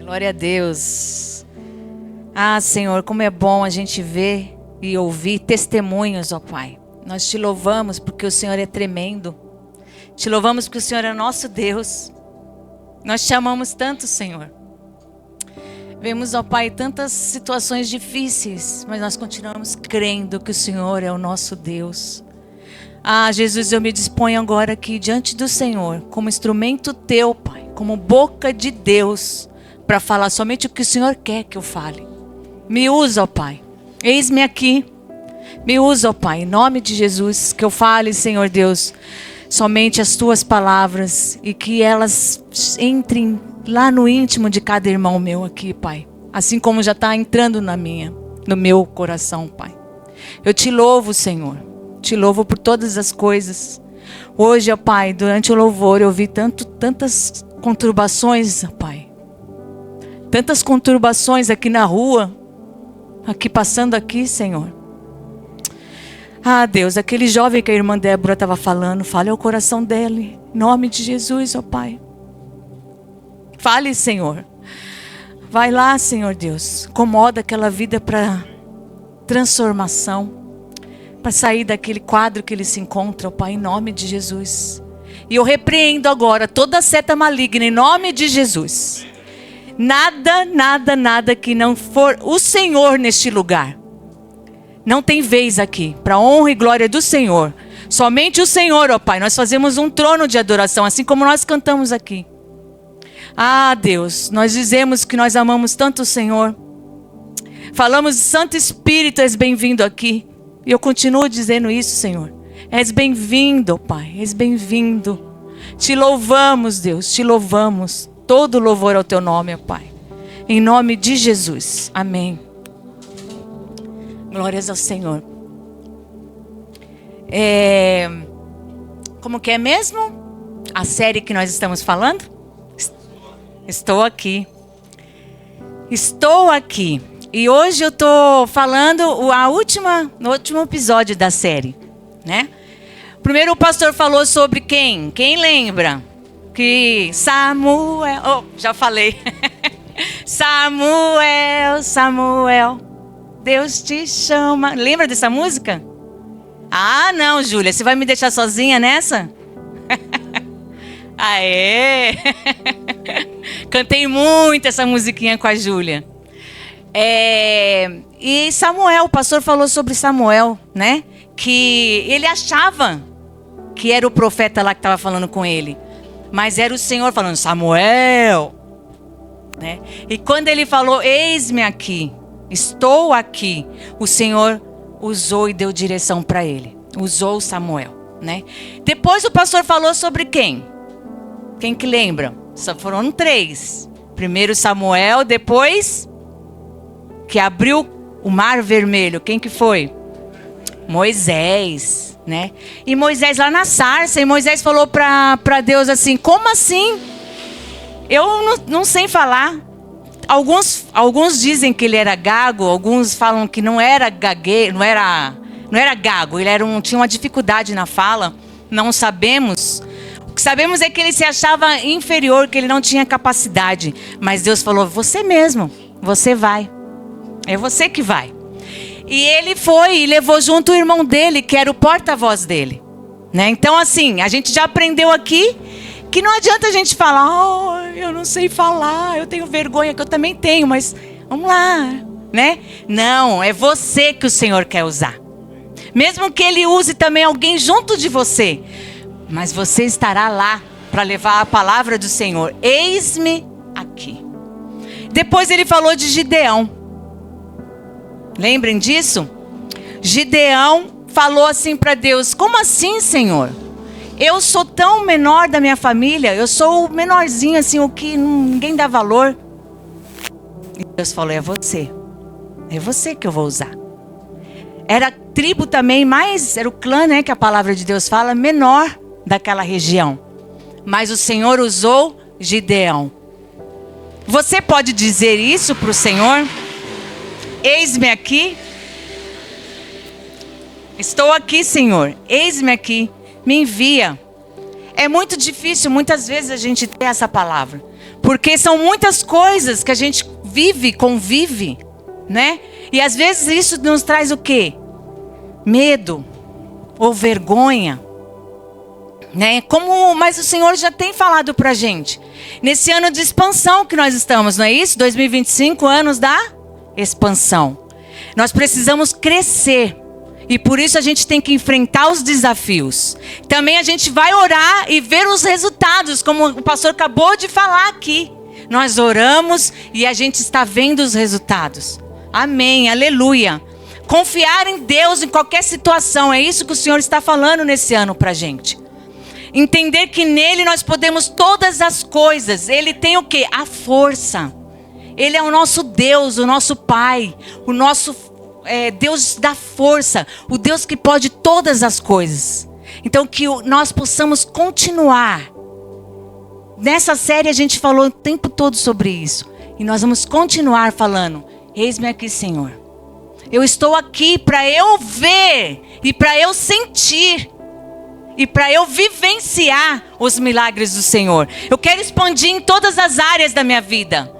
Glória a Deus. Ah, Senhor, como é bom a gente ver e ouvir testemunhos, ó Pai. Nós te louvamos porque o Senhor é tremendo. Te louvamos porque o Senhor é nosso Deus. Nós te amamos tanto, Senhor. Vemos, ó Pai, tantas situações difíceis, mas nós continuamos crendo que o Senhor é o nosso Deus. Ah, Jesus, eu me disponho agora aqui diante do Senhor, como instrumento teu, Pai, como boca de Deus, para falar somente o que o Senhor quer que eu fale. Me usa, ó Pai. Eis-me aqui. Me usa, ó Pai, em nome de Jesus, que eu fale, Senhor Deus, somente as tuas palavras e que elas entrem lá no íntimo de cada irmão meu aqui, Pai. Assim como já está entrando no meu coração, Pai. Eu te louvo, Senhor. Te louvo por todas as coisas. Hoje, ó Pai, durante o louvor eu vi tantas conturbações, ó Pai. Tantas conturbações aqui na rua, aqui passando aqui, Senhor. Ah, Deus, aquele jovem que a irmã Débora estava falando, fale ao coração dele, em nome de Jesus, ó Pai. Fale, Senhor. Vai lá, Senhor Deus, incomoda aquela vida para transformação, para sair daquele quadro que ele se encontra, ó Pai, em nome de Jesus. E eu repreendo agora toda seta maligna, em nome de Jesus. Nada que não for o Senhor neste lugar. Não tem vez aqui, para a honra e glória do Senhor. Somente o Senhor, ó Pai. Nós fazemos um trono de adoração, assim como nós cantamos aqui. Ah, Deus, nós dizemos que nós amamos tanto o Senhor. Falamos, Santo Espírito, és bem-vindo aqui. E eu continuo dizendo isso, Senhor. És bem-vindo, ó Pai, és bem-vindo. Te louvamos, Deus, te louvamos. Todo louvor ao teu nome, ó Pai. Em nome de Jesus. Amém. Glórias ao Senhor. Como que é mesmo? A série que nós estamos falando? Estou aqui. Estou aqui. E hoje eu estou falando no último episódio da série, né? Primeiro o pastor falou sobre quem? Quem lembra? Que Samuel... Oh, já falei. Samuel, Deus te chama. Lembra dessa música? Ah, não, Júlia, você vai me deixar sozinha nessa? Aê! Cantei muito essa musiquinha com a Júlia. E Samuel, o pastor falou sobre Samuel, né? Que ele achava que era o profeta lá que estava falando com ele. Mas era o Senhor falando, Samuel. Né? E quando ele falou, eis-me aqui, estou aqui, o Senhor usou e deu direção para ele. Usou Samuel. Né? Depois o pastor falou sobre quem? Quem que lembra? Só foram 3. Primeiro Samuel, depois que abriu o mar vermelho. Quem que foi? Moisés. Né? E Moisés lá na sarça, e Moisés falou para Deus assim, como assim? Eu não sei falar. Alguns dizem que ele era gago, alguns falam que não era gagueiro, não era gago, ele tinha uma dificuldade na fala, não sabemos. O que sabemos é que ele se achava inferior, que ele não tinha capacidade. Mas Deus falou, você mesmo, você vai. É você que vai. E ele foi e levou junto o irmão dele, que era o porta-voz dele. Né? Então, assim, a gente já aprendeu aqui que não adianta a gente falar, oh, eu não sei falar, eu tenho vergonha, que eu também tenho, mas vamos lá. Né? Não, é você que o Senhor quer usar. Mesmo que ele use também alguém junto de você. Mas você estará lá para levar a palavra do Senhor. Eis-me aqui. Depois ele falou de Gideão. Lembrem disso? Gideão falou assim para Deus, como assim, Senhor? Eu sou tão menor da minha família, eu sou o menorzinho, assim, o que ninguém dá valor. E Deus falou, é você que eu vou usar. Era a tribo também, era o clã, né, que a palavra de Deus fala, menor daquela região. Mas o Senhor usou Gideão. Você pode dizer isso para o Senhor? Eis-me aqui. Estou aqui, Senhor. Eis-me aqui. Me envia. É muito difícil, muitas vezes, a gente ter essa palavra. Porque são muitas coisas que a gente vive, convive, né? E às vezes isso nos traz o quê? Medo ou vergonha, né? Mas o Senhor já tem falado pra gente. Nesse ano de expansão que nós estamos, não é isso? 2025, anos da expansão. Nós precisamos crescer. E por isso a gente tem que enfrentar os desafios. Também a gente vai orar e ver os resultados, como o pastor acabou de falar aqui. Nós oramos e a gente está vendo os resultados. Amém, aleluia. Confiar em Deus em qualquer situação, é isso que o Senhor está falando nesse ano pra gente. Entender que nele nós podemos todas as coisas. Ele tem o quê? A força. Ele é o nosso Deus, o nosso Pai, o nosso Deus da força, o Deus que pode todas as coisas. Então que nós possamos continuar. Nessa série a gente falou o tempo todo sobre isso. E nós vamos continuar falando. Eis-me aqui, Senhor. Eu estou aqui para eu ver e para eu sentir. E para eu vivenciar os milagres do Senhor. Eu quero expandir em todas as áreas da minha vida.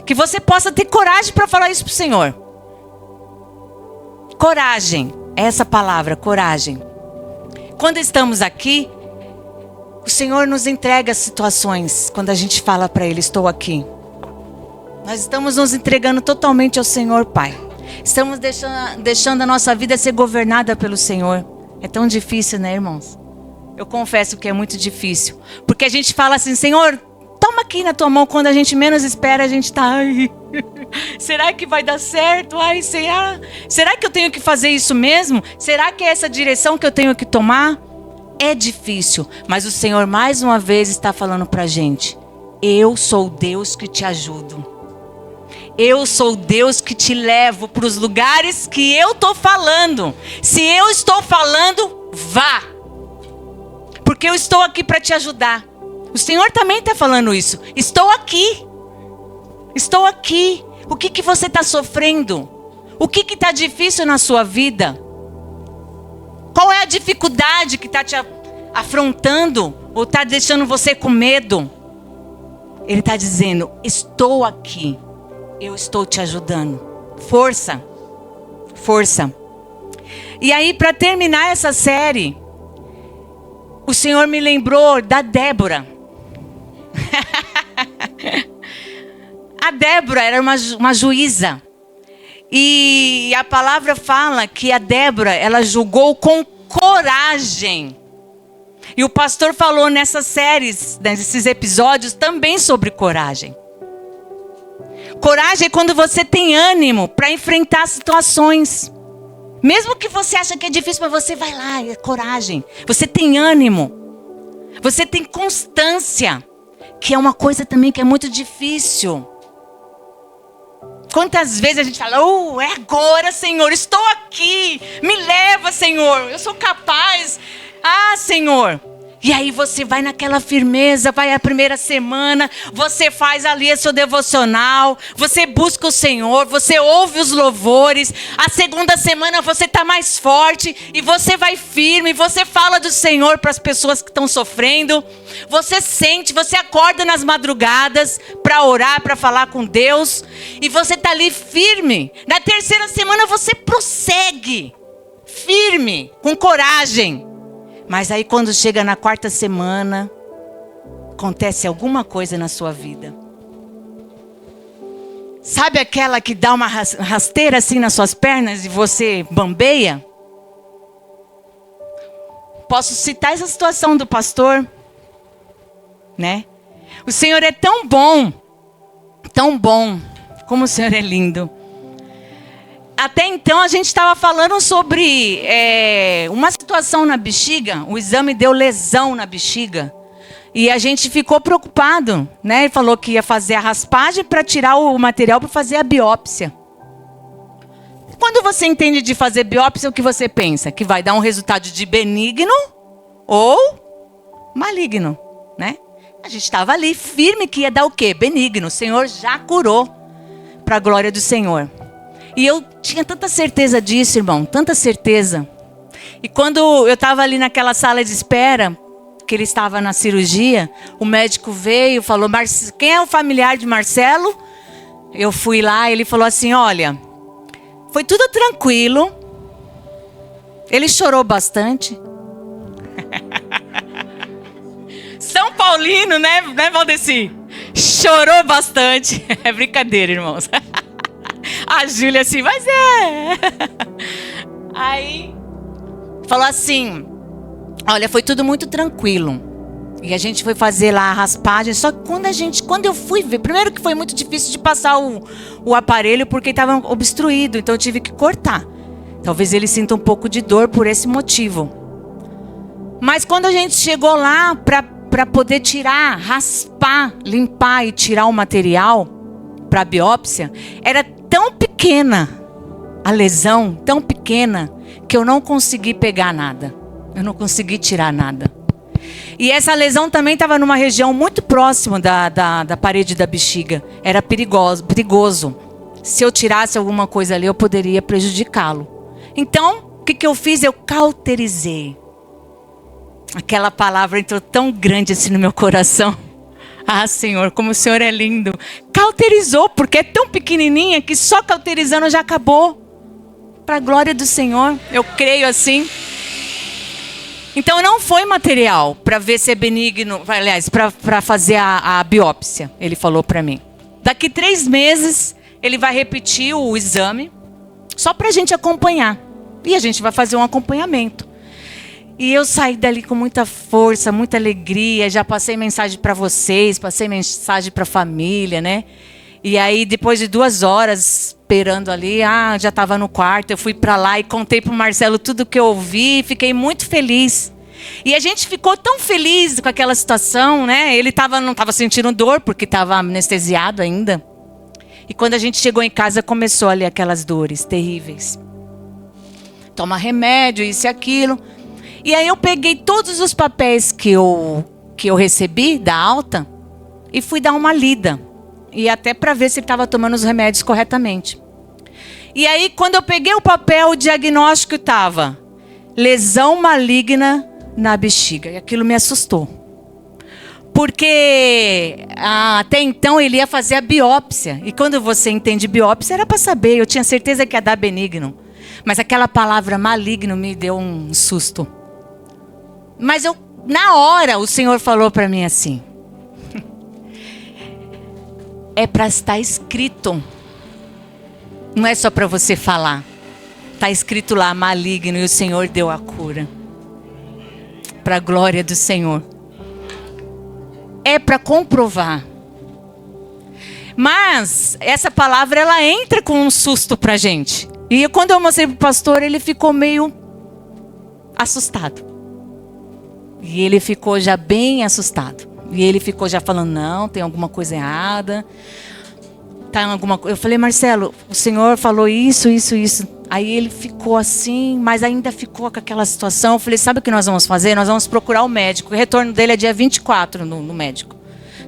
Que você possa ter coragem para falar isso para o Senhor. Coragem, essa palavra, coragem. Quando estamos aqui, o Senhor nos entrega situações. Quando a gente fala para Ele, estou aqui. Nós estamos nos entregando totalmente ao Senhor, Pai. Estamos deixando a nossa vida ser governada pelo Senhor. É tão difícil, né, irmãos? Eu confesso que é muito difícil. Porque a gente fala assim, Senhor, toma aqui na tua mão. Quando a gente menos espera, a gente está... Ai, será que vai dar certo? Ai, será que eu tenho que fazer isso mesmo? Será que é essa direção que eu tenho que tomar? É difícil. Mas o Senhor mais uma vez está falando para a gente. Eu sou Deus que te ajudo. Eu sou Deus que te levo para os lugares que eu estou falando. Se eu estou falando, vá. Porque eu estou aqui para te ajudar. O Senhor também está falando isso. Estou aqui. Estou aqui. O que você está sofrendo? O que está difícil na sua vida? Qual é a dificuldade que está te afrontando? Ou está deixando você com medo? Ele está dizendo, estou aqui. Eu estou te ajudando. Força. Força. E aí, para terminar essa série, o Senhor me lembrou da Débora. A Débora era uma juíza. E a palavra fala que a Débora, ela julgou com coragem. E o pastor falou nessas séries, nesses episódios, também sobre coragem. Coragem é quando você tem ânimo para enfrentar situações. Mesmo que você acha que é difícil, mas você vai lá, é coragem. Você tem ânimo. Você tem constância. Que é uma coisa também que é muito difícil. Quantas vezes a gente fala, é agora, Senhor, estou aqui. Me leva, Senhor, eu sou capaz. Ah, Senhor. E aí você vai naquela firmeza, vai a primeira semana, você faz ali a sua devocional, você busca o Senhor, você ouve os louvores. A segunda semana você está mais forte e você vai firme, você fala do Senhor para as pessoas que estão sofrendo. Você sente, você acorda nas madrugadas para orar, para falar com Deus. E você está ali firme. Na terceira semana você prossegue, firme, com coragem. Mas aí quando chega na quarta semana, acontece alguma coisa na sua vida. Sabe aquela que dá uma rasteira assim nas suas pernas e você bambeia? Posso citar essa situação do pastor, né? O Senhor é tão bom, como o Senhor é lindo. Até então a gente estava falando sobre uma situação na bexiga. O exame deu lesão na bexiga. E a gente ficou preocupado, né? Ele falou que ia fazer a raspagem para tirar o material para fazer a biópsia. Quando você entende de fazer biópsia, o que você pensa? Que vai dar um resultado de benigno ou maligno, né? A gente estava ali firme que ia dar o quê? Benigno. O Senhor já curou para a glória do Senhor. E eu tinha tanta certeza disso, irmão, tanta certeza. E quando eu estava ali naquela sala de espera, que ele estava na cirurgia, o médico veio, falou, quem é o familiar de Marcelo? Eu fui lá, ele falou assim, olha, foi tudo tranquilo. Ele chorou bastante. São Paulino, né, Valdeci? Chorou bastante. É brincadeira, irmãos. A Júlia assim, mas é. Aí, falou assim, olha, foi tudo muito tranquilo. E a gente foi fazer lá a raspagem. Só que quando eu fui ver, primeiro que foi muito difícil de passar o aparelho porque estava obstruído. Então eu tive que cortar. Talvez ele sinta um pouco de dor por esse motivo. Mas quando a gente chegou lá para poder tirar, raspar, limpar e tirar o material para a biópsia, era tão pequena a lesão, tão pequena, que eu não consegui pegar nada. Eu não consegui tirar nada. E essa lesão também estava numa região muito próxima da parede da bexiga. Era perigoso. Se eu tirasse alguma coisa ali, eu poderia prejudicá-lo. Então, o que eu fiz? Eu cauterizei. Aquela palavra entrou tão grande assim no meu coração. Ah, Senhor, como o Senhor é lindo. Cauterizou, porque é tão pequenininha que só cauterizando já acabou. Para a glória do Senhor, eu creio assim. Então não foi material para ver se é benigno, aliás, para fazer a biópsia, ele falou para mim. Daqui 3 meses ele vai repetir o exame, só para a gente acompanhar. E a gente vai fazer um acompanhamento. E eu saí dali com muita força, muita alegria, já passei mensagem para vocês, passei mensagem para a família, né? E aí depois de 2 horas esperando ali, já estava no quarto, eu fui para lá e contei para o Marcelo tudo que eu ouvi, fiquei muito feliz. E a gente ficou tão feliz com aquela situação, né? Ele não estava sentindo dor, porque estava anestesiado ainda. E quando a gente chegou em casa, começou ali aquelas dores terríveis. Toma remédio, isso e aquilo. E aí eu peguei todos os papéis que eu recebi da alta e fui dar uma lida. E até para ver se ele estava tomando os remédios corretamente. E aí, quando eu peguei o papel, o diagnóstico estava lesão maligna na bexiga. E aquilo me assustou. Porque até então ele ia fazer a biópsia. E quando você entende biópsia, era para saber. Eu tinha certeza que ia dar benigno. Mas aquela palavra maligno me deu um susto. Mas na hora, o Senhor falou para mim assim. É para estar escrito. Não é só para você falar. Está escrito lá, maligno, e o Senhor deu a cura. Para a glória do Senhor. É para comprovar. Mas essa palavra, ela entra com um susto para a gente. E quando eu mostrei para o pastor, ele ficou meio assustado. E ele ficou já bem assustado. E ele ficou já falando, não, tem alguma coisa errada. Eu falei, Marcelo, o Senhor falou isso. Aí ele ficou assim, mas ainda ficou com aquela situação. Eu falei, sabe o que nós vamos fazer? Nós vamos procurar o médico. O retorno dele é dia 24 no médico.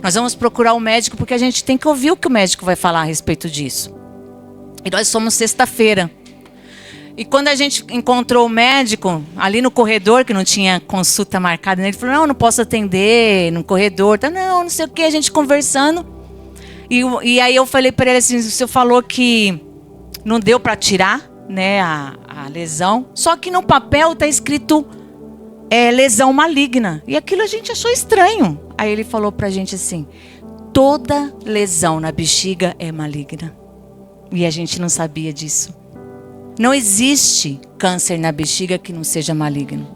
Nós vamos procurar o médico porque a gente tem que ouvir o que o médico vai falar a respeito disso. E nós somos sexta-feira. E quando a gente encontrou o médico, ali no corredor, que não tinha consulta marcada, ele falou, não posso atender no corredor. Não sei o que, a gente conversando. E aí eu falei para ele assim, o senhor falou que não deu para tirar, né, a lesão. Só que no papel está escrito lesão maligna. E aquilo a gente achou estranho. Aí ele falou para a gente assim, toda lesão na bexiga é maligna. E a gente não sabia disso. Não existe câncer na bexiga que não seja maligno.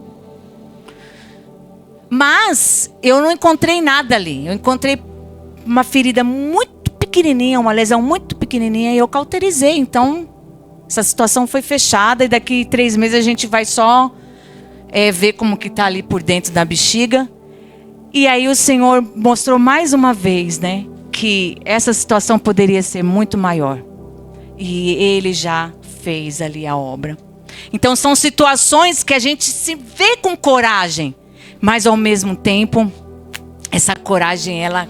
Mas eu não encontrei nada ali. Eu encontrei uma ferida muito pequenininha, uma lesão muito pequenininha, e eu cauterizei. Então, essa situação foi fechada e daqui 3 meses a gente vai só ver como que está ali por dentro da bexiga. E aí o Senhor mostrou mais uma vez, né, que essa situação poderia ser muito maior. E Ele já fez ali a obra. Então são situações que a gente se vê com coragem, mas ao mesmo tempo essa coragem ela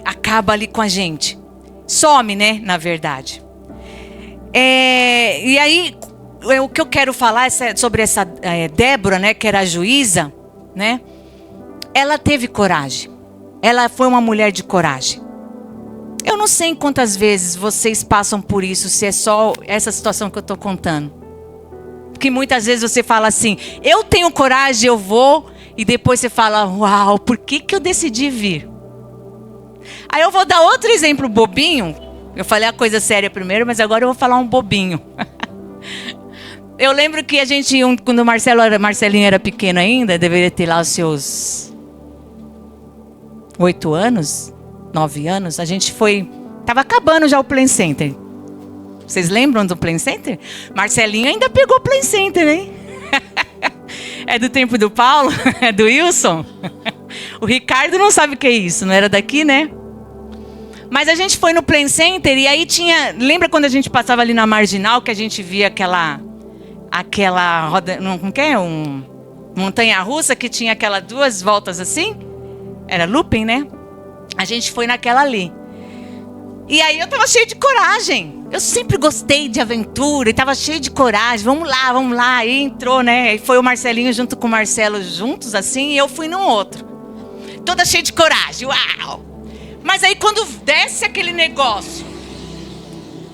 acaba ali com a gente, some, né, na verdade. E aí o que eu quero falar é sobre essa Débora, né, que era a juíza, né? ela teve coragem. Ela foi uma mulher de coragem. Eu não sei quantas vezes vocês passam por isso, se é só essa situação que eu estou contando. Porque muitas vezes você fala assim, eu tenho coragem, eu vou, e depois você fala, uau, por que eu decidi vir? Aí eu vou dar outro exemplo bobinho. Eu falei a coisa séria primeiro, mas agora eu vou falar um bobinho. Eu lembro que a gente, quando o Marcelinho era pequeno ainda, deveria ter lá os seus 8 anos, 9 anos, a gente foi... Tava acabando já o Play Center. Vocês lembram do Play Center? Marcelinho ainda pegou o Play Center, hein? É do tempo do Paulo? É do Wilson? O Ricardo não sabe o que é isso, não era daqui, né? Mas a gente foi no Play Center e aí tinha... Lembra quando a gente passava ali na Marginal, que a gente via aquela roda... Como que é? Montanha-russa que tinha aquelas 2 voltas assim? Era looping, né? A gente foi naquela ali. E aí eu tava cheio de coragem. Eu sempre gostei de aventura e tava cheio de coragem. Vamos lá. E entrou, né? E foi o Marcelinho junto com o Marcelo juntos assim, e eu fui num outro. Toda cheia de coragem. Uau! Mas aí quando desce aquele negócio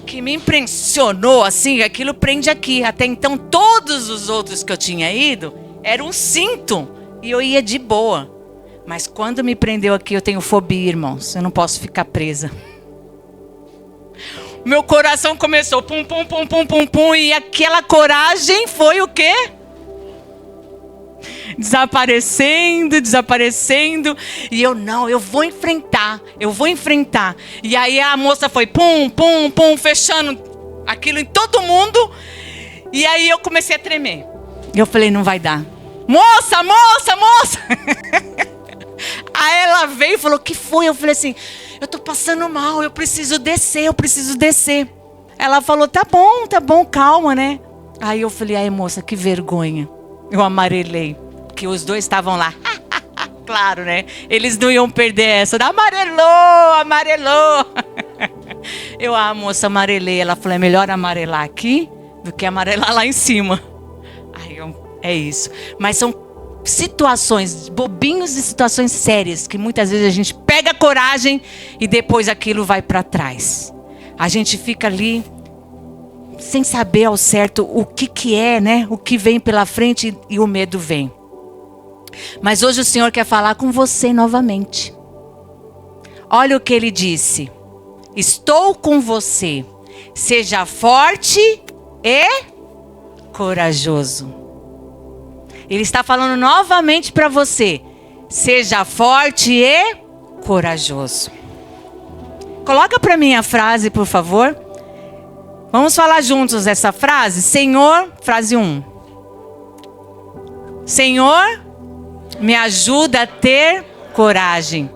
que me impressionou assim, aquilo prende aqui. Até então todos os outros que eu tinha ido era um cinto e eu ia de boa. Mas quando me prendeu aqui, eu tenho fobia, irmãos. Eu não posso ficar presa. Meu coração começou pum, pum, pum, pum, pum, pum. E aquela coragem foi o quê? Desaparecendo. E eu vou enfrentar. E aí a moça foi pum, pum, pum, fechando aquilo em todo mundo. E aí eu comecei a tremer. E eu falei, não vai dar. Moça! Aí ela veio e falou, o que foi? Eu falei assim, eu tô passando mal, eu preciso descer. Ela falou, tá bom, calma, né? Aí eu falei, ai moça, que vergonha. Eu amarelei, porque os dois estavam lá. Claro, né? Eles não iam perder essa. Amarelou. Eu, moça, amarelei. Ela falou, é melhor amarelar aqui do que amarelar lá em cima. Aí é isso. Mas são situações, bobinhos de situações sérias, que muitas vezes a gente pega coragem e depois aquilo vai para trás. A gente fica ali sem saber ao certo o que é, né? O que vem pela frente e o medo vem. Mas hoje o Senhor quer falar com você novamente. Olha o que Ele disse. Estou com você. Seja forte e corajoso. Ele está falando novamente para você. Seja forte e corajoso. Coloca para mim a frase, por favor. Vamos falar juntos essa frase. Senhor, frase 1. Senhor, me ajuda a ter coragem.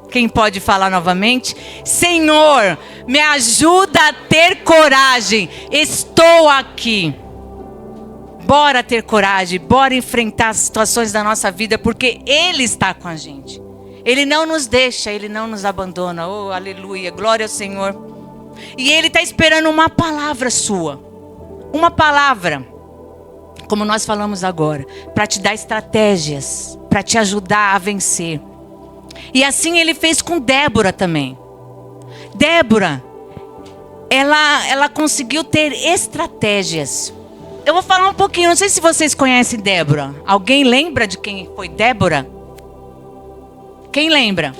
Quem pode falar novamente? Senhor, me ajuda a ter coragem. Estou aqui. Bora ter coragem, bora enfrentar as situações da nossa vida, porque Ele está com a gente. Ele não nos deixa, Ele não nos abandona. Oh, aleluia, glória ao Senhor. E Ele está esperando uma palavra sua. Uma palavra, como nós falamos agora, para te dar estratégias, para te ajudar a vencer. E assim Ele fez com Débora também. Débora, ela conseguiu ter estratégias. Eu vou falar um pouquinho, não sei se vocês conhecem Débora. Alguém lembra de quem foi Débora? Quem lembra?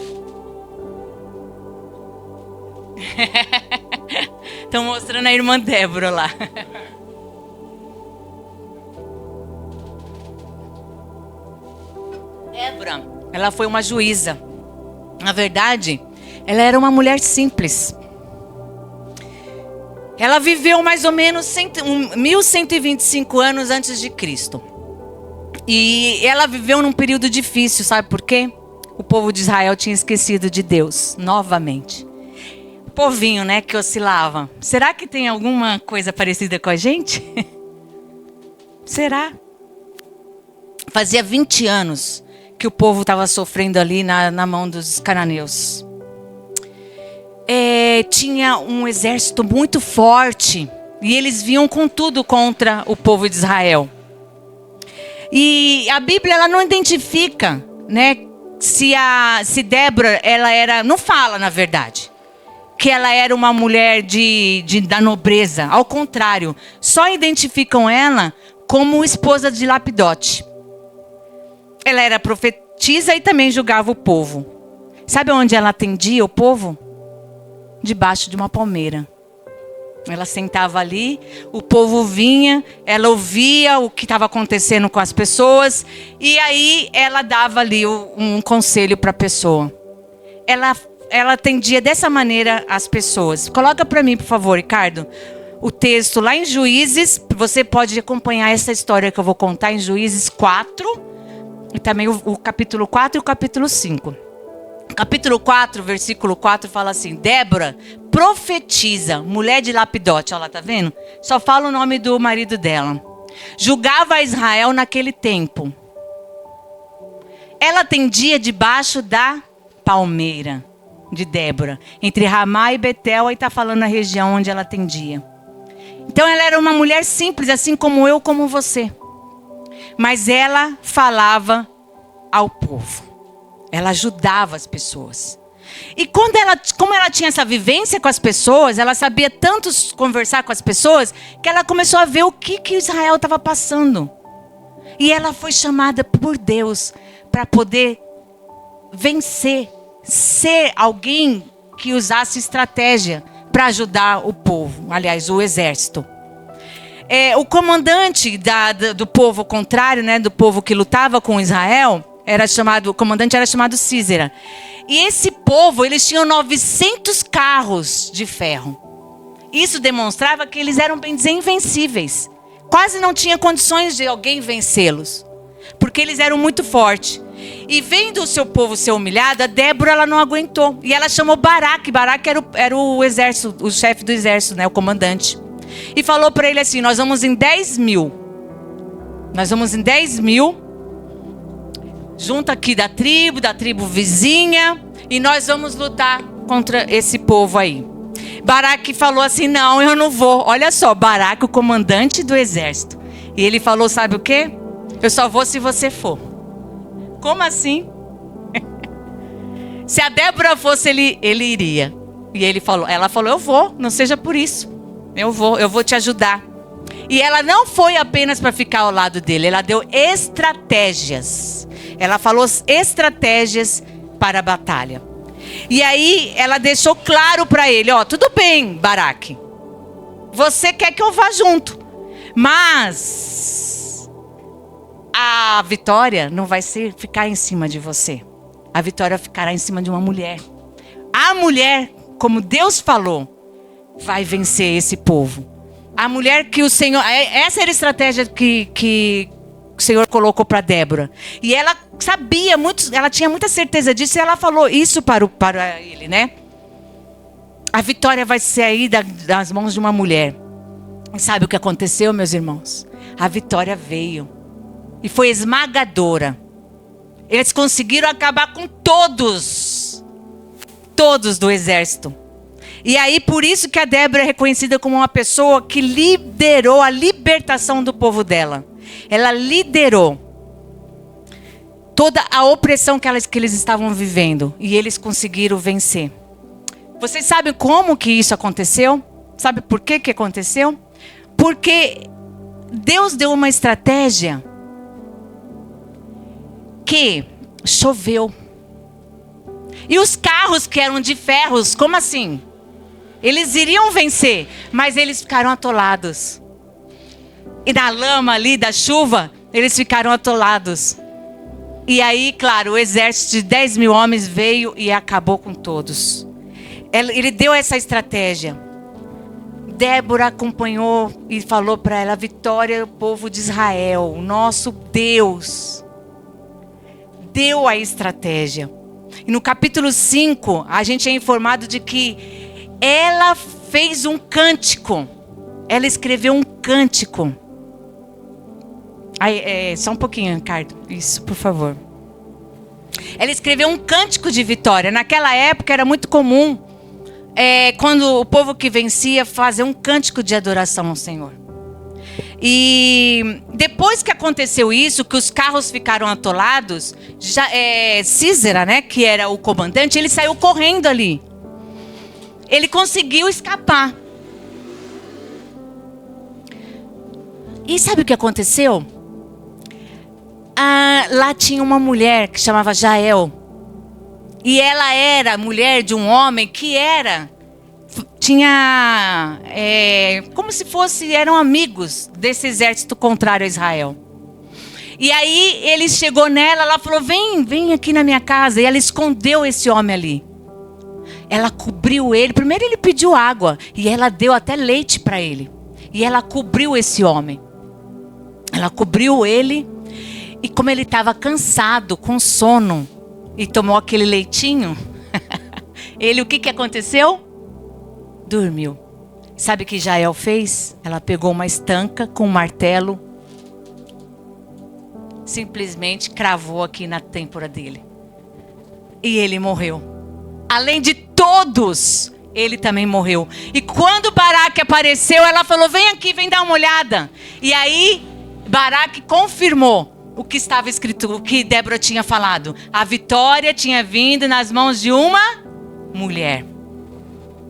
Estão mostrando a irmã Débora lá. Débora, ela foi uma juíza. Na verdade, ela era uma mulher simples. Ela viveu mais ou menos 1125 anos antes de Cristo. E ela viveu num período difícil, sabe por quê? O povo de Israel tinha esquecido de Deus, novamente. O povinho, né, que oscilava. Será que tem alguma coisa parecida com a gente? Será? Fazia 20 anos que o povo estava sofrendo ali na mão dos cananeus. Tinha um exército muito forte e eles vinham com tudo contra o povo de Israel. E a Bíblia, ela não identifica, né, se Débora, ela era, não fala na verdade, que ela era uma mulher da nobreza. Ao contrário, só identificam ela como esposa de Lapidote. Ela era profetisa e também julgava o povo. Sabe onde ela atendia o povo? Debaixo de uma palmeira. Ela sentava ali, o povo vinha, ela ouvia o que estava acontecendo com as pessoas e aí ela dava ali um conselho para a pessoa. Ela atendia dessa maneira as pessoas. Coloca para mim, por favor, Ricardo, o texto lá em Juízes. Você pode acompanhar essa história que eu vou contar em Juízes 4 e também o capítulo 4 e o capítulo 5. Capítulo 4, versículo 4 fala assim: Débora, profetiza, mulher de Lapidote. Olha lá, tá vendo? Só fala o nome do marido dela. Julgava a Israel naquele tempo. Ela atendia debaixo da palmeira de Débora, entre Ramá e Betel, aí está falando a região onde ela atendia. Então ela era uma mulher simples, assim como eu, como você. Mas ela falava ao povo. Ela ajudava as pessoas. E como ela tinha essa vivência com as pessoas, ela sabia tanto conversar com as pessoas, que ela começou a ver o que Israel estava passando. E ela foi chamada por Deus para poder vencer, ser alguém que usasse estratégia para ajudar o povo, aliás, o exército. O comandante do povo contrário, né, do povo que lutava com Israel, o comandante era chamado Císera. E esse povo, eles tinham 900 carros de ferro. Isso demonstrava que eles eram, bem dizer, invencíveis. Quase não tinha condições de alguém vencê-los, porque eles eram muito fortes. E vendo o seu povo ser humilhado, a Débora, ela não aguentou. E ela chamou Baraque. Baraque era o exército, o chefe do exército, né, o comandante. E falou para ele assim: nós vamos em 10 mil. Nós vamos em 10 mil. Junto aqui da tribo vizinha. E nós vamos lutar contra esse povo aí. Baraque falou assim: não, eu não vou. Olha só, Baraque, o comandante do exército. E ele falou: sabe o quê? Eu só vou se você for. Como assim? Se a Débora fosse, ele iria. E ela falou: eu vou, não seja por isso. Eu vou te ajudar. E ela não foi apenas para ficar ao lado dele, ela deu estratégias. Ela falou estratégias para a batalha. E aí ela deixou claro para ele: ó, tudo bem, Baraque, você quer que eu vá junto, mas a vitória não vai ficar em cima de você. A vitória ficará em cima de uma mulher. A mulher, como Deus falou, vai vencer esse povo. A mulher que o Senhor... Essa era a estratégia que o Senhor colocou para Débora. E ela sabia muito, ela tinha muita certeza disso, e ela falou isso para ele, né? A vitória vai sair das mãos de uma mulher. E sabe o que aconteceu, meus irmãos? A vitória veio. E foi esmagadora. Eles conseguiram acabar com todos do exército. E aí, por isso que a Débora é reconhecida como uma pessoa que liderou a libertação do povo dela. Ela liderou toda a opressão que eles estavam vivendo. E eles conseguiram vencer. Vocês sabem como que isso aconteceu? Sabe por que aconteceu? Porque Deus deu uma estratégia que choveu. E os carros que eram de ferros, como assim? Eles iriam vencer, mas eles ficaram atolados. E na lama ali da chuva, eles ficaram atolados. E aí, claro, o exército de 10 mil homens veio e acabou com todos. Ele deu essa estratégia. Débora acompanhou e falou para ela: vitória do povo de Israel, o nosso Deus deu a estratégia. E no capítulo 5, a gente é informado de que ela fez um cântico. Ela escreveu um cântico. Só um pouquinho, Ricardo. Isso, por favor. Ela escreveu um cântico de vitória. Naquela época era muito comum, quando o povo que vencia, fazer um cântico de adoração ao Senhor. E depois que aconteceu isso, que os carros ficaram atolados, Sísera, né, que era o comandante, ele saiu correndo ali. Ele conseguiu escapar. E sabe o que aconteceu? Lá tinha uma mulher que chamava Jael. E ela era mulher de um homem que tinha como se eram amigos desse exército contrário a Israel. E aí ele chegou nela, ela falou, vem aqui na minha casa. E ela escondeu esse homem ali. Ela cobriu ele. Primeiro ele pediu água. E ela deu até leite para ele. E ela cobriu esse homem. Ela cobriu ele. E como ele estava cansado, com sono, e tomou aquele leitinho, o que aconteceu? Dormiu. Sabe o que Jael fez? Ela pegou uma estanca com um martelo, simplesmente cravou aqui na têmpora dele. E ele morreu. Além de todos, ele também morreu. E quando Baraque apareceu, ela falou, vem aqui, vem dar uma olhada. E aí, Baraque confirmou o que estava escrito, o que Débora tinha falado. A vitória tinha vindo nas mãos de uma mulher.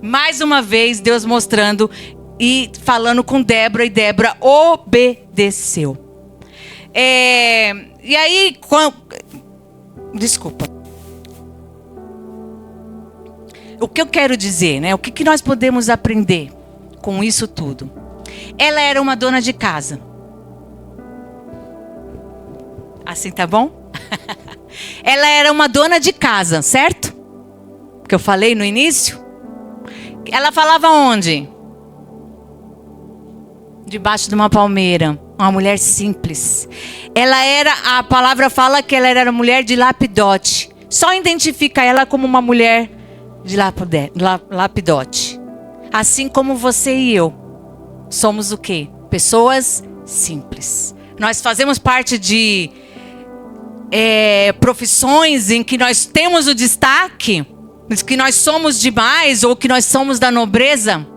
Mais uma vez, Deus mostrando e falando com Débora, e Débora obedeceu. E aí, desculpa. O que eu quero dizer, né? O que nós podemos aprender com isso tudo? Ela era uma dona de casa. Assim tá bom? Ela era uma dona de casa, certo? Que eu falei no início. Ela falava onde? Debaixo de uma palmeira. Uma mulher simples. A palavra fala que ela era mulher de Lapidote. Só identifica ela como uma mulher de Lapidote. Assim como você e eu. Somos o quê? Pessoas simples. Nós fazemos parte de profissões em que nós temos o destaque, que nós somos demais ou que nós somos da nobreza.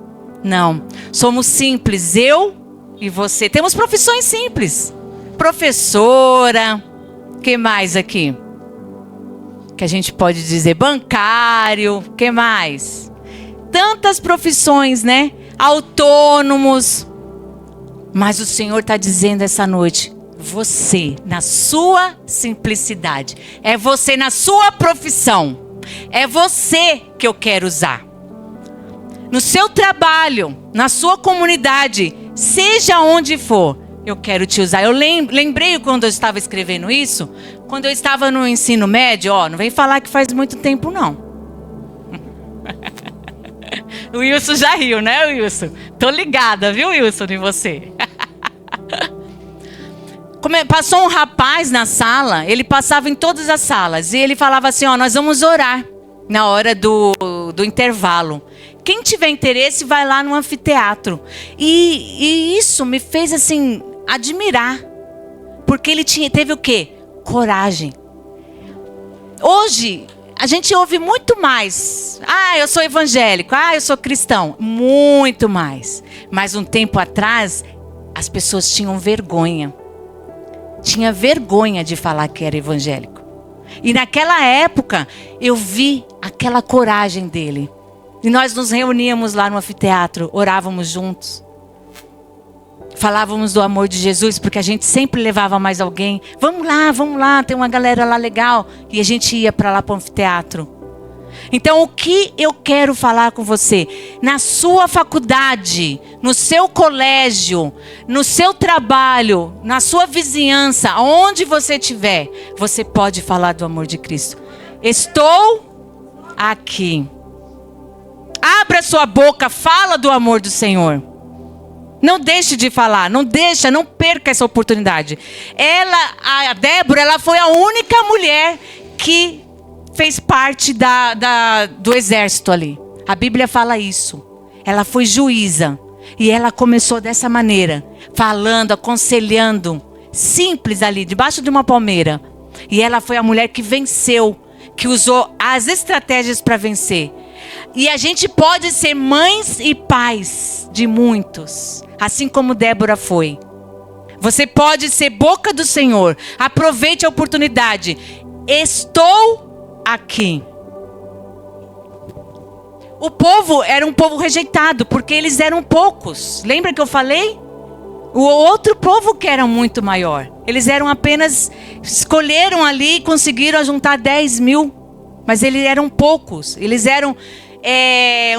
Não, somos simples, eu e você. Temos profissões simples. Professora, que mais aqui? Que a gente pode dizer bancário, que mais? Tantas profissões, né? Autônomos. Mas o Senhor está dizendo essa noite, você, na sua simplicidade, é você na sua profissão, é você que eu quero usar. No seu trabalho, na sua comunidade, seja onde for, eu quero te usar. Eu lembrei quando eu estava escrevendo isso, quando eu estava no ensino médio, não vem falar que faz muito tempo não. O Wilson já riu, né, Wilson? Tô ligada, viu, Wilson, em você. Passou um rapaz na sala, ele passava em todas as salas, e ele falava assim, nós vamos orar na hora do intervalo. Quem tiver interesse vai lá no anfiteatro. E isso me fez assim, admirar. Porque ele teve o quê? Coragem. Hoje, a gente ouve muito mais. Eu sou evangélico, eu sou cristão. Muito mais. Mas um tempo atrás, as pessoas tinham vergonha. Tinha vergonha de falar que era evangélico. E naquela época, eu vi aquela coragem dele. E nós nos reuníamos lá no anfiteatro, orávamos juntos. Falávamos do amor de Jesus, porque a gente sempre levava mais alguém. Vamos lá, tem uma galera lá legal. E a gente ia para lá para o anfiteatro. Então, o que eu quero falar com você? Na sua faculdade, no seu colégio, no seu trabalho, na sua vizinhança, onde você estiver, você pode falar do amor de Cristo. Estou aqui. Abra sua boca, fala do amor do Senhor. Não deixe de falar, não perca essa oportunidade. A Débora, ela foi a única mulher que fez parte do exército ali. A Bíblia fala isso. Ela foi juíza. E ela começou dessa maneira. Falando, aconselhando. Simples ali, debaixo de uma palmeira. E ela foi a mulher que venceu. Que usou as estratégias para vencer. E a gente pode ser mães e pais de muitos. Assim como Débora foi. Você pode ser boca do Senhor. Aproveite a oportunidade. Estou aqui. O povo era um povo rejeitado, porque eles eram poucos. Lembra que eu falei? O outro povo que era muito maior. Eles eram apenas, escolheram ali e conseguiram juntar 10.000. Mas eles eram poucos. Eles eram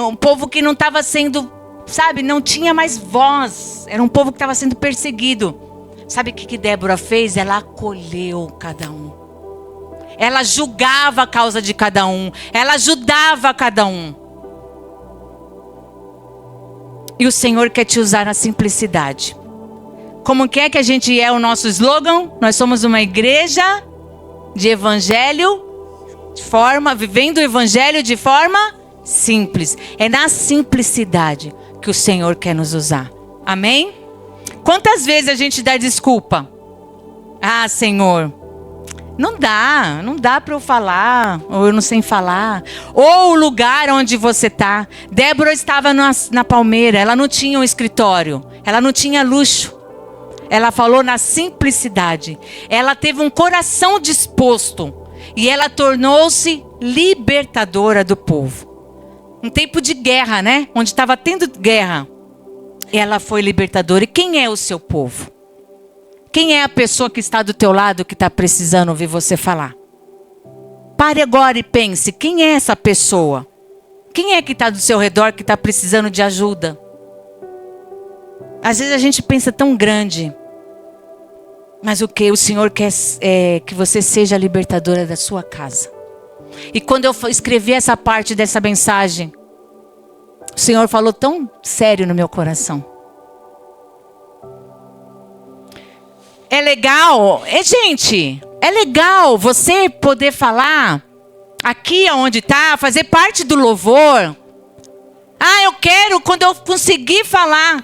um povo que não estava sendo, sabe, não tinha mais voz. Era um povo que estava sendo perseguido. Sabe o que Débora fez? Ela acolheu cada um. Ela julgava a causa de cada um. Ela ajudava cada um. E o Senhor quer te usar na simplicidade. Como que é que a gente é o nosso slogan? Nós somos uma igreja de evangelho, vivendo o evangelho de forma simples. É na simplicidade que o Senhor quer nos usar. Amém? Quantas vezes a gente dá desculpa? Ah, Senhor, não dá para eu falar, ou eu não sei falar. Ou o lugar onde você está. Débora estava na palmeira, ela não tinha um escritório, ela não tinha luxo. Ela falou na simplicidade. Ela teve um coração disposto. E ela tornou-se libertadora do povo. Um tempo de guerra, né? Onde estava tendo guerra. Ela foi libertadora. E quem é o seu povo? Quem é a pessoa que está do teu lado que está precisando ouvir você falar? Pare agora e pense. Quem é essa pessoa? Quem é que está do seu redor que está precisando de ajuda? Às vezes a gente pensa tão grande. Mas o que o Senhor quer é que você seja a libertadora da sua casa. E quando eu escrevi essa parte dessa mensagem, o Senhor falou tão sério no meu coração. É legal, gente, é legal você poder falar aqui onde está, fazer parte do louvor. Ah, eu quero quando eu conseguir falar,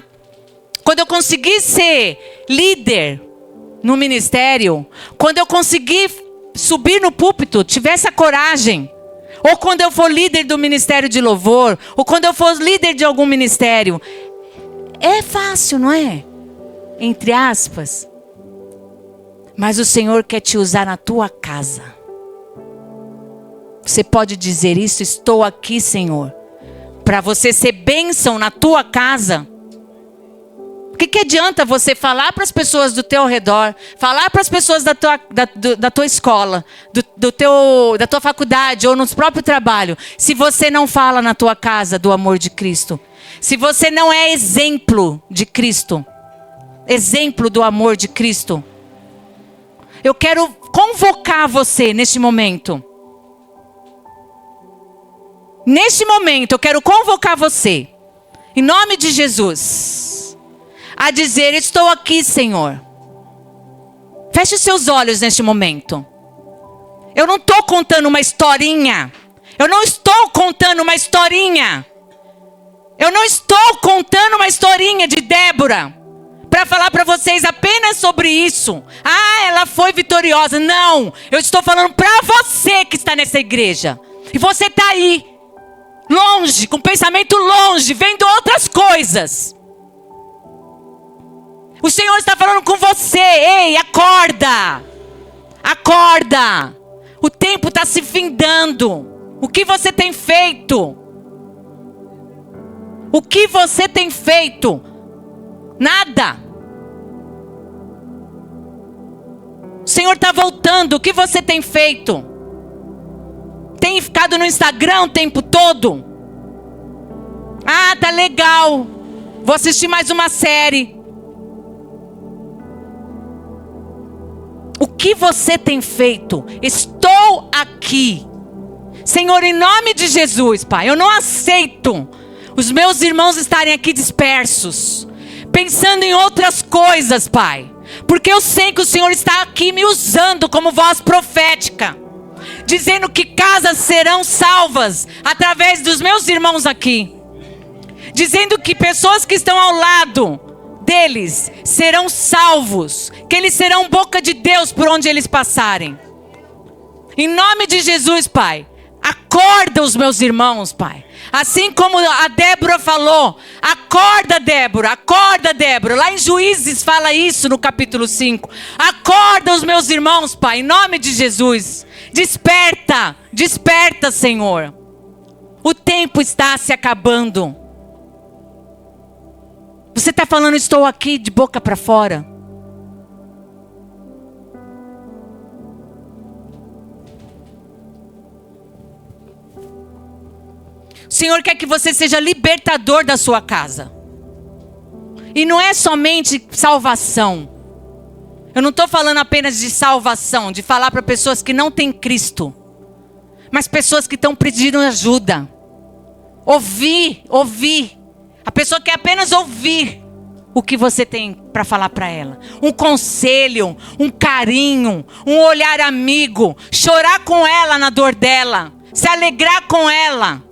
quando eu conseguir ser líder no ministério, quando eu conseguir subir no púlpito, tiver essa coragem, ou quando eu for líder do ministério de louvor, ou quando eu for líder de algum ministério. É fácil, não é? Entre aspas. Mas o Senhor quer te usar na tua casa. Você pode dizer isso: estou aqui, Senhor, para você ser bênção na tua casa. O que adianta você falar para as pessoas do teu redor, falar para as pessoas da tua escola, da tua faculdade ou no próprio trabalho, se você não fala na tua casa do amor de Cristo? Se você não é exemplo de Cristo, exemplo do amor de Cristo? Eu quero convocar você neste momento. Neste momento eu quero convocar você, em nome de Jesus, a dizer: estou aqui, Senhor. Feche os seus olhos neste momento. Eu não estou contando uma historinha. Eu não estou contando uma historinha. Eu não estou contando uma historinha de Débora para falar para vocês apenas sobre isso. Ah, ela foi vitoriosa. Não, eu estou falando para você que está nessa igreja. E você está aí, longe, com pensamento longe, vendo outras coisas. O Senhor está falando com você. Ei, acorda. Acorda. O tempo está se findando. O que você tem feito? O que você tem feito? Nada. O Senhor está voltando. O que você tem feito? Tem ficado no Instagram o tempo todo? Ah, tá legal. Vou assistir mais uma série. O que você tem feito? Estou aqui. Senhor, em nome de Jesus, Pai, eu não aceito os meus irmãos estarem aqui dispersos, pensando em outras coisas, Pai. Porque eu sei que o Senhor está aqui me usando como voz profética, dizendo que casas serão salvas através dos meus irmãos aqui. Dizendo que pessoas que estão ao lado deles serão salvos, que eles serão boca de Deus por onde eles passarem. Em nome de Jesus, Pai, acorda os meus irmãos, Pai. Assim como a Débora falou, acorda Débora. Lá em Juízes fala isso no capítulo 5. Acorda os meus irmãos, Pai, em nome de Jesus. Desperta, Senhor. O tempo está se acabando. Você está falando, estou aqui de boca para fora. O Senhor quer que você seja libertador da sua casa. E não é somente salvação. Eu não estou falando apenas de salvação, de falar para pessoas que não têm Cristo. Mas pessoas que estão pedindo ajuda. Ouvir. A pessoa quer apenas ouvir o que você tem para falar para ela. Um conselho, um carinho, um olhar amigo. Chorar com ela na dor dela. Se alegrar com ela.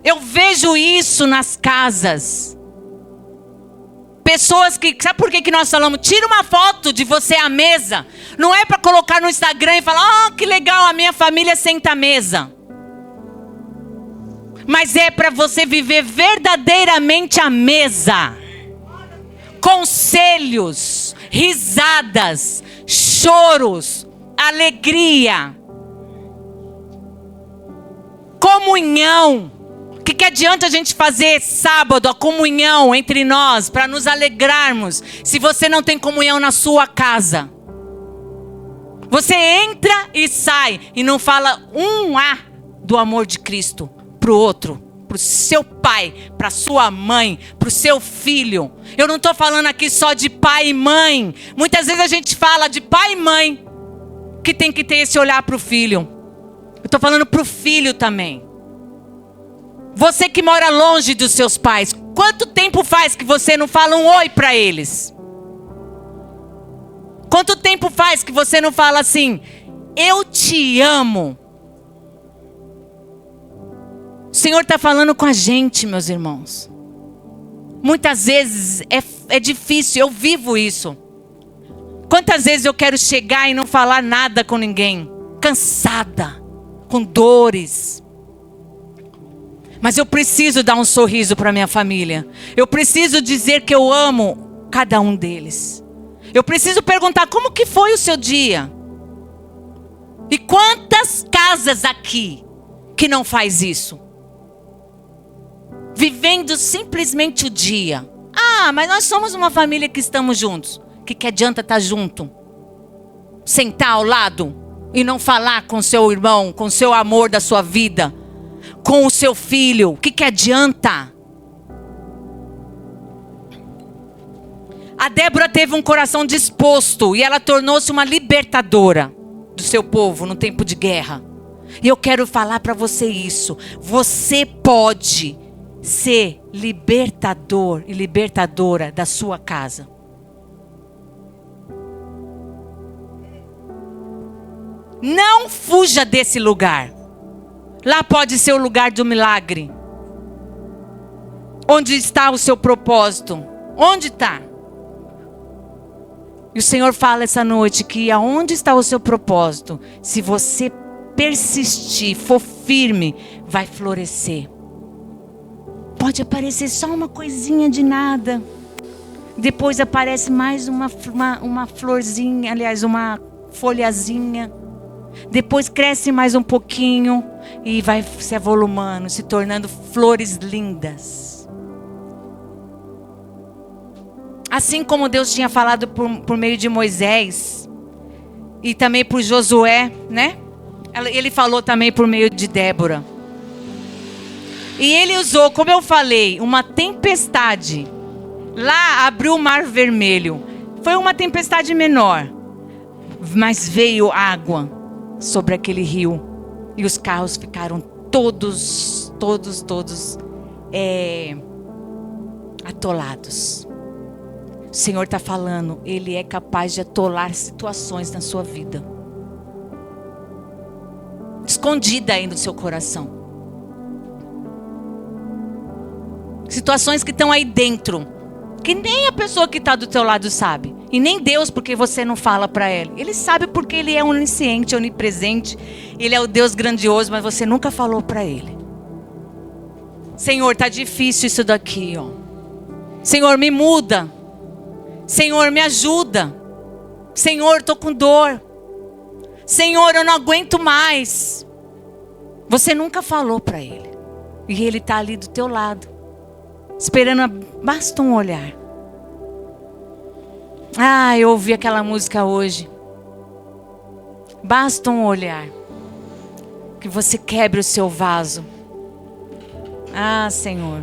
Eu vejo isso nas casas. Pessoas que... Sabe por que nós falamos? Tira uma foto de você à mesa. Não é para colocar no Instagram e falar: que legal, a minha família senta à mesa. Mas é para você viver verdadeiramente à mesa. Conselhos, risadas, choros, alegria. Comunhão. O que adianta a gente fazer sábado a comunhão entre nós para nos alegrarmos se você não tem comunhão na sua casa? Você entra e sai e não fala um A do amor de Cristo para o outro, para o seu pai, para sua mãe, para o seu filho. Eu não estou falando aqui só de pai e mãe. Muitas vezes a gente fala de pai e mãe que tem que ter esse olhar para o filho. Eu estou falando para o filho também. Você que mora longe dos seus pais, quanto tempo faz que você não fala um oi para eles? Quanto tempo faz que você não fala assim: eu te amo? O Senhor está falando com a gente, meus irmãos. Muitas vezes é difícil, eu vivo isso. Quantas vezes eu quero chegar e não falar nada com ninguém? Cansada, com dores. Mas eu preciso dar um sorriso para minha família. Eu preciso dizer que eu amo cada um deles. Eu preciso perguntar: como que foi o seu dia? E quantas casas aqui que não faz isso? Vivendo simplesmente o dia. Mas nós somos uma família que estamos juntos. O que adianta estar junto? Sentar ao lado e não falar com seu irmão, com seu amor da sua vida, com o seu filho? O que adianta? A Débora teve um coração disposto e ela tornou-se uma libertadora do seu povo no tempo de guerra. E eu quero falar para você isso. Você pode ser libertador e libertadora da sua casa. Não fuja desse lugar. Lá pode ser o lugar do milagre. Onde está o seu propósito? Onde está? E o Senhor fala essa noite que aonde está o seu propósito, se você persistir, for firme, vai florescer. Pode aparecer só uma coisinha de nada. Depois aparece mais uma florzinha, aliás, uma folhazinha. Depois cresce mais um pouquinho e vai se avolumando, se tornando flores lindas. Assim como Deus tinha falado por meio de Moisés e também por Josué, né? Ele falou também por meio de Débora. E ele usou, como eu falei, uma tempestade. Lá abriu o Mar Vermelho. Foi uma tempestade menor, mas veio água sobre aquele rio. E os carros ficaram todos atolados. O Senhor está falando, Ele é capaz de atolar situações na sua vida. Escondida aí no seu coração. Situações que estão aí dentro, que nem a pessoa que está do teu lado sabe. E nem Deus, porque você não fala para Ele. Ele sabe porque Ele é onisciente, onipresente. Ele é o Deus grandioso, mas você nunca falou para Ele. Senhor, tá difícil isso daqui, ó. Senhor, me muda. Senhor, me ajuda. Senhor, tô com dor. Senhor, eu não aguento mais. Você nunca falou para Ele. E Ele tá ali do teu lado, esperando, basta um olhar. Ah, eu ouvi aquela música hoje. Basta um olhar, que você quebre o seu vaso. Ah, Senhor.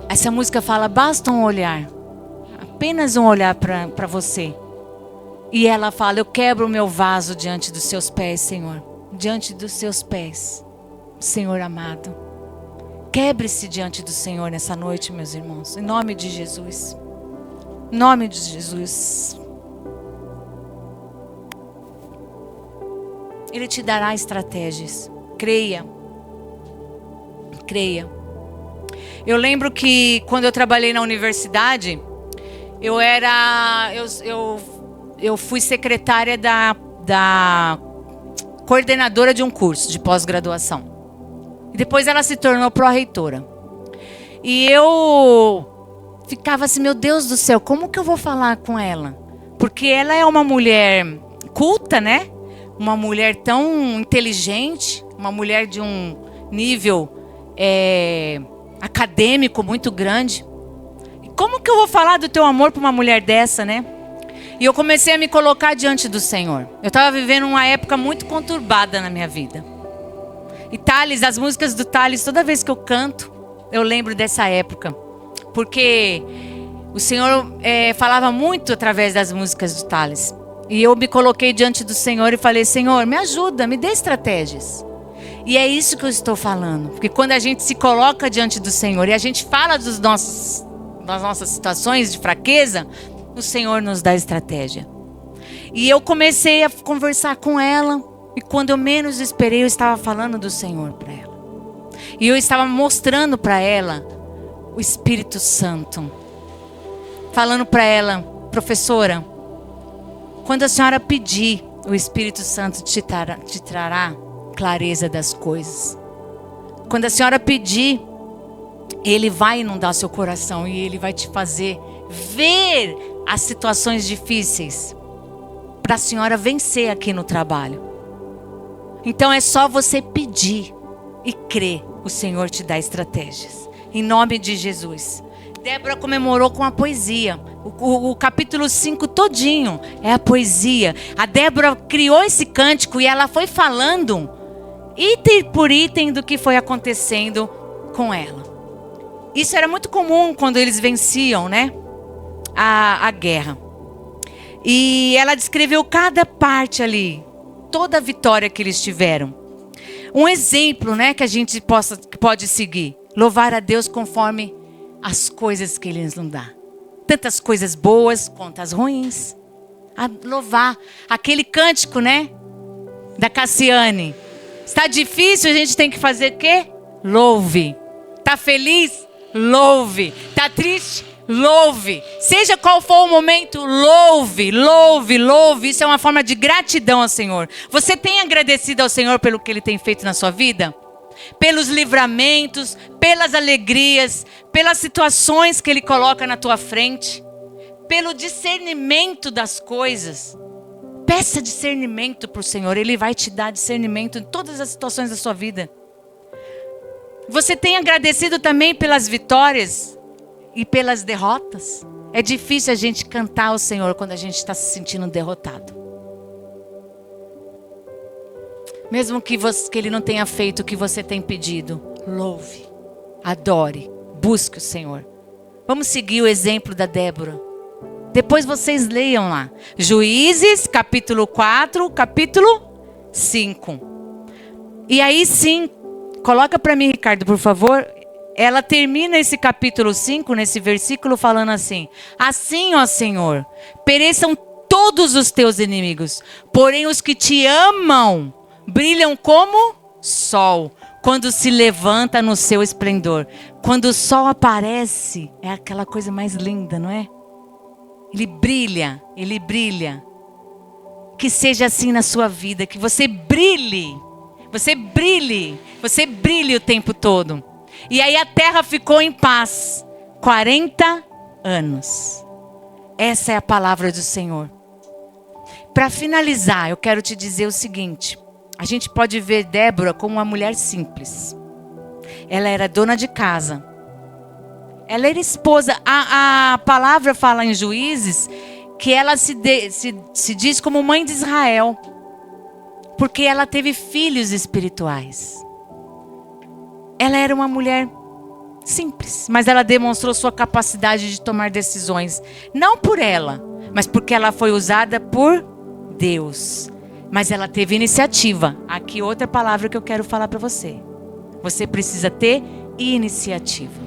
Essa música fala, basta um olhar. Apenas um olhar para você. E ela fala, eu quebro o meu vaso diante dos seus pés, Senhor. Diante dos seus pés, Senhor amado. Quebre-se diante do Senhor nessa noite, meus irmãos. Em nome de Jesus. Em nome de Jesus. Ele te dará estratégias. Creia. Creia. Eu lembro que quando eu trabalhei na universidade, eu fui secretária da coordenadora de um curso de pós-graduação. E depois ela se tornou pró-reitora. E eu ficava assim, meu Deus do céu, como que eu vou falar com ela? Porque ela é uma mulher culta, né? Uma mulher tão inteligente, uma mulher de um nível acadêmico muito grande. E como que eu vou falar do teu amor para uma mulher dessa, né? E eu comecei a me colocar diante do Senhor. Eu estava vivendo uma época muito conturbada na minha vida. E Thales, as músicas do Thales, toda vez que eu canto, eu lembro dessa época. Porque o Senhor falava muito através das músicas do Thales. E eu me coloquei diante do Senhor e falei, Senhor, me ajuda, me dê estratégias. E é isso que eu estou falando. Porque quando a gente se coloca diante do Senhor e a gente fala das nossas situações de fraqueza, o Senhor nos dá estratégia. E eu comecei a conversar com ela. E quando eu menos esperei, eu estava falando do Senhor para ela. E eu estava mostrando para ela o Espírito Santo. Falando para ela, professora, quando a senhora pedir, o Espírito Santo te trará clareza das coisas. Quando a senhora pedir, Ele vai inundar seu coração e Ele vai te fazer ver as situações difíceis para a senhora vencer aqui no trabalho. Então é só você pedir e crer. O Senhor te dá estratégias. Em nome de Jesus. Débora comemorou com a poesia. O capítulo 5 todinho é a poesia. A Débora criou esse cântico e ela foi falando item por item do que foi acontecendo com ela. Isso era muito comum quando eles venciam, né? A guerra. E ela descreveu cada parte ali. Toda a vitória que eles tiveram. Um exemplo, né, que a gente pode seguir. Louvar a Deus conforme as coisas que Ele nos dá. Tantas coisas boas quanto as ruins. A louvar. Aquele cântico, né, da Cassiane. Está difícil, a gente tem que fazer o quê? Louve. Está feliz? Louve. Está triste? Louve. Seja qual for o momento, louve, louve, louve. Isso é uma forma de gratidão ao Senhor. Você tem agradecido ao Senhor pelo que Ele tem feito na sua vida? Pelos livramentos, pelas alegrias, pelas situações que Ele coloca na tua frente, pelo discernimento das coisas. Peça discernimento para o Senhor. Ele vai te dar discernimento em todas as situações da sua vida. Você tem agradecido também pelas vitórias e pelas derrotas? É difícil a gente cantar ao Senhor quando a gente está se sentindo derrotado. Mesmo que Ele não tenha feito o que você tem pedido, louve, adore, busque o Senhor. Vamos seguir o exemplo da Débora. Depois vocês leiam lá. Juízes, capítulo 4, capítulo 5. E aí sim, coloca para mim, Ricardo, por favor. Ela termina esse capítulo 5, nesse versículo, falando assim. Assim, ó Senhor, pereçam todos os teus inimigos. Porém, os que te amam brilham como sol, quando se levanta no seu esplendor. Quando o sol aparece, é aquela coisa mais linda, não é? Ele brilha, ele brilha. Que seja assim na sua vida, que você brilhe, você brilhe, você brilhe o tempo todo. E aí a terra ficou em paz, 40 anos. Essa é a palavra do Senhor. Para finalizar, eu quero te dizer o seguinte. A gente pode ver Débora como uma mulher simples. Ela era dona de casa. Ela era esposa. A palavra fala em Juízes que ela se diz como mãe de Israel, porque ela teve filhos espirituais. Ela era uma mulher simples, mas ela demonstrou sua capacidade de tomar decisões, não por ela, mas porque ela foi usada por Deus. Mas ela teve iniciativa. Aqui outra palavra que eu quero falar para você. Você precisa ter iniciativa.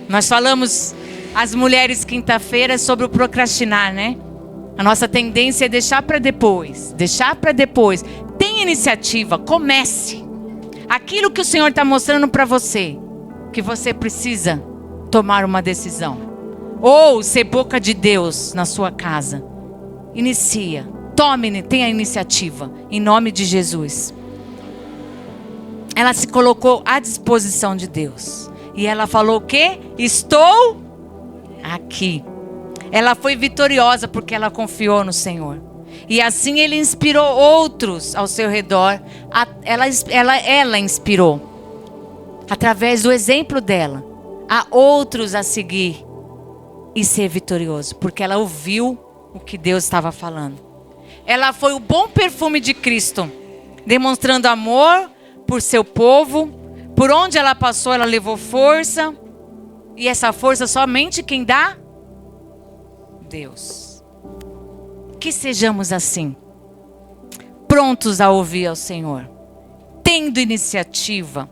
Nós falamos, as mulheres, quinta-feira, sobre o procrastinar, né? A nossa tendência é deixar para depois. Deixar para depois. Tem iniciativa, comece. Aquilo que o Senhor está mostrando para você, que você precisa tomar uma decisão. Ou ser boca de Deus na sua casa. Inicia. Tome, tenha iniciativa. Em nome de Jesus. Ela se colocou à disposição de Deus. E ela falou o quê? Estou aqui. Ela foi vitoriosa porque ela confiou no Senhor. E assim ele inspirou outros ao seu redor. Ela inspirou, através do exemplo dela, a outros a seguir e ser vitorioso. Porque ela ouviu o que Deus estava falando. Ela foi o bom perfume de Cristo, demonstrando amor por seu povo. Por onde ela passou, ela levou força. E essa força somente quem dá? Deus. Que sejamos assim, prontos a ouvir ao Senhor, tendo iniciativa,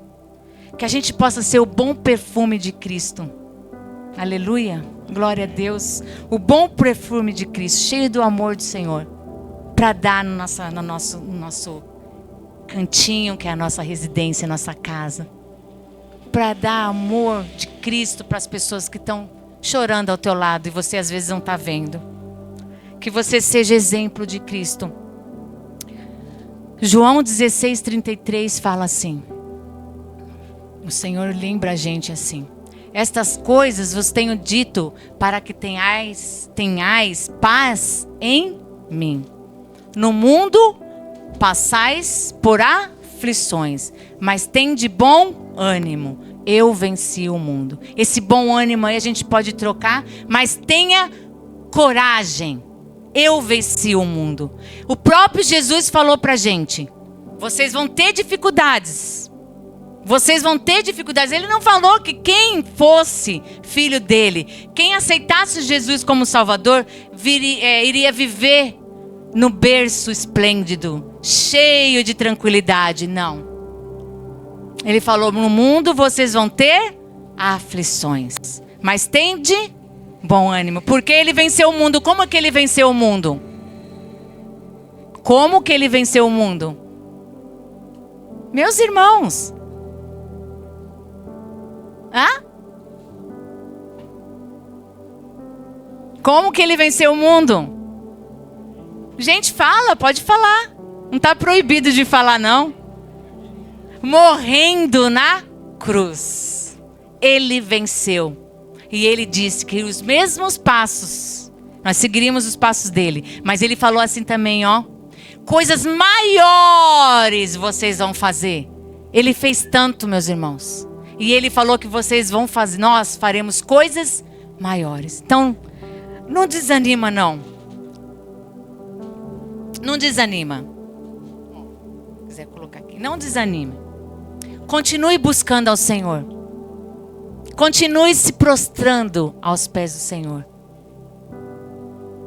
que a gente possa ser o bom perfume de Cristo. Aleluia, glória a Deus. O bom perfume de Cristo, cheio do amor do Senhor, para dar no nosso cantinho, que é a nossa residência, a nossa casa. Para dar amor de Cristo para as pessoas que estão chorando ao teu lado e você às vezes não está vendo. Que você seja exemplo de Cristo. João 16:33 fala assim. O Senhor lembra a gente assim. Estas coisas vos tenho dito para que tenhais paz em mim. No mundo passais por aflições, mas tende bom ânimo. Eu venci o mundo. Esse bom ânimo aí a gente pode trocar, mas tenha coragem. Eu venci o mundo. O próprio Jesus falou pra gente: vocês vão ter dificuldades. Vocês vão ter dificuldades. Ele não falou que quem fosse filho dele, quem aceitasse Jesus como Salvador, iria viver no berço esplêndido, cheio de tranquilidade. Não. Ele falou: no mundo vocês vão ter aflições, mas tende bom ânimo, porque ele venceu o mundo. Como que ele venceu o mundo? Como que ele venceu o mundo? Meus irmãos, como que ele venceu o mundo? Gente, fala, pode falar. Não está proibido de falar, não. Morrendo na cruz. Ele venceu. E ele disse que os mesmos passos, nós seguiríamos os passos dele. Mas ele falou assim também, ó: coisas maiores vocês vão fazer. Ele fez tanto, meus irmãos. E ele falou que vocês vão fazer, nós faremos coisas maiores. Então, não desanima não. Não desanima. Se quiser colocar aqui. Não desanime. Continue buscando ao Senhor. Continue se prostrando aos pés do Senhor.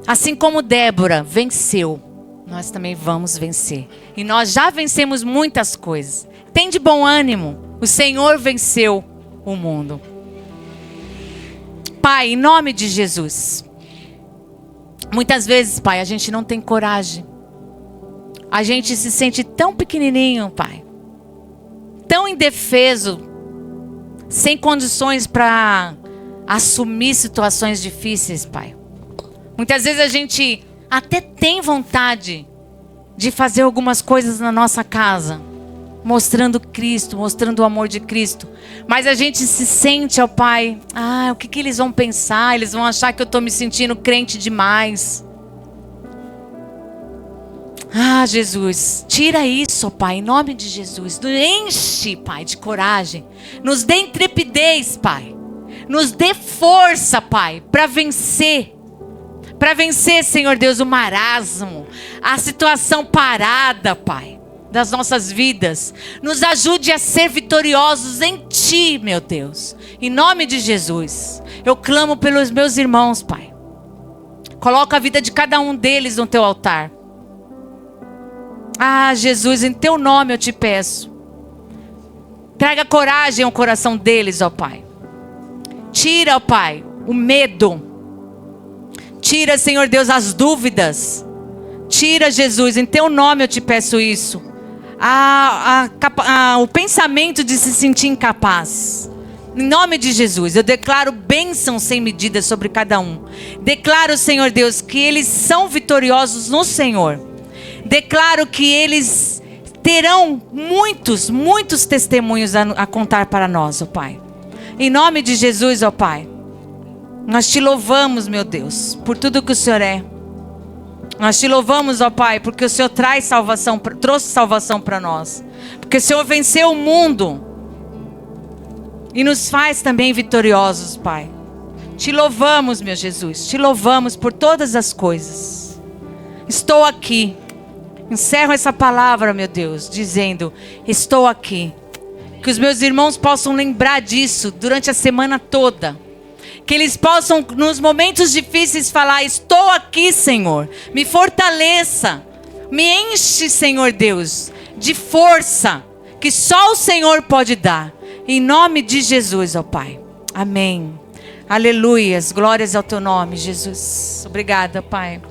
Assim como Débora venceu, nós também vamos vencer. E nós já vencemos muitas coisas. Tem de bom ânimo. O Senhor venceu o mundo. Pai, em nome de Jesus. Muitas vezes, Pai, a gente não tem coragem. A gente se sente tão pequenininho, Pai. tão indefeso, sem condições para assumir situações difíceis, Pai. Muitas vezes a gente até tem vontade de fazer algumas coisas na nossa casa, mostrando Cristo, mostrando o amor de Cristo. Mas a gente se sente, ó Pai, o que eles vão pensar? Eles vão achar que eu estou me sentindo crente demais. Jesus, tira isso, ó Pai, em nome de Jesus. Nos enche, Pai, de coragem. Nos dê intrepidez, Pai. Nos dê força, Pai, para vencer. Para vencer, Senhor Deus, o marasmo, a situação parada, Pai, das nossas vidas. Nos ajude a ser vitoriosos em Ti, meu Deus. Em nome de Jesus. Eu clamo pelos meus irmãos, Pai. Coloca a vida de cada um deles no Teu altar. Jesus, em Teu nome eu te peço. Traga coragem ao coração deles, ó Pai. Tira, ó Pai, o medo. Tira, Senhor Deus, as dúvidas. Tira, Jesus, em Teu nome eu te peço isso. O pensamento de se sentir incapaz. Em nome de Jesus, eu declaro bênção sem medida sobre cada um. Declaro, Senhor Deus, que eles são vitoriosos no Senhor. Declaro que eles terão muitos testemunhos a contar para nós, ó Pai. Em nome de Jesus, ó Pai. Nós te louvamos, meu Deus, por tudo que o Senhor é. Nós te louvamos, ó Pai, porque o Senhor trouxe salvação para nós. Porque o Senhor venceu o mundo e nos faz também vitoriosos, Pai. Te louvamos, meu Jesus. Te louvamos por todas as coisas. Estou aqui. Encerro essa palavra, meu Deus, dizendo: estou aqui. Que os meus irmãos possam lembrar disso durante a semana toda. Que eles possam, nos momentos difíceis, falar: estou aqui, Senhor. Me fortaleça. Me enche, Senhor Deus, de força que só o Senhor pode dar. Em nome de Jesus, ó Pai. Amém. Aleluias. Glórias ao Teu nome, Jesus. Obrigada, Pai.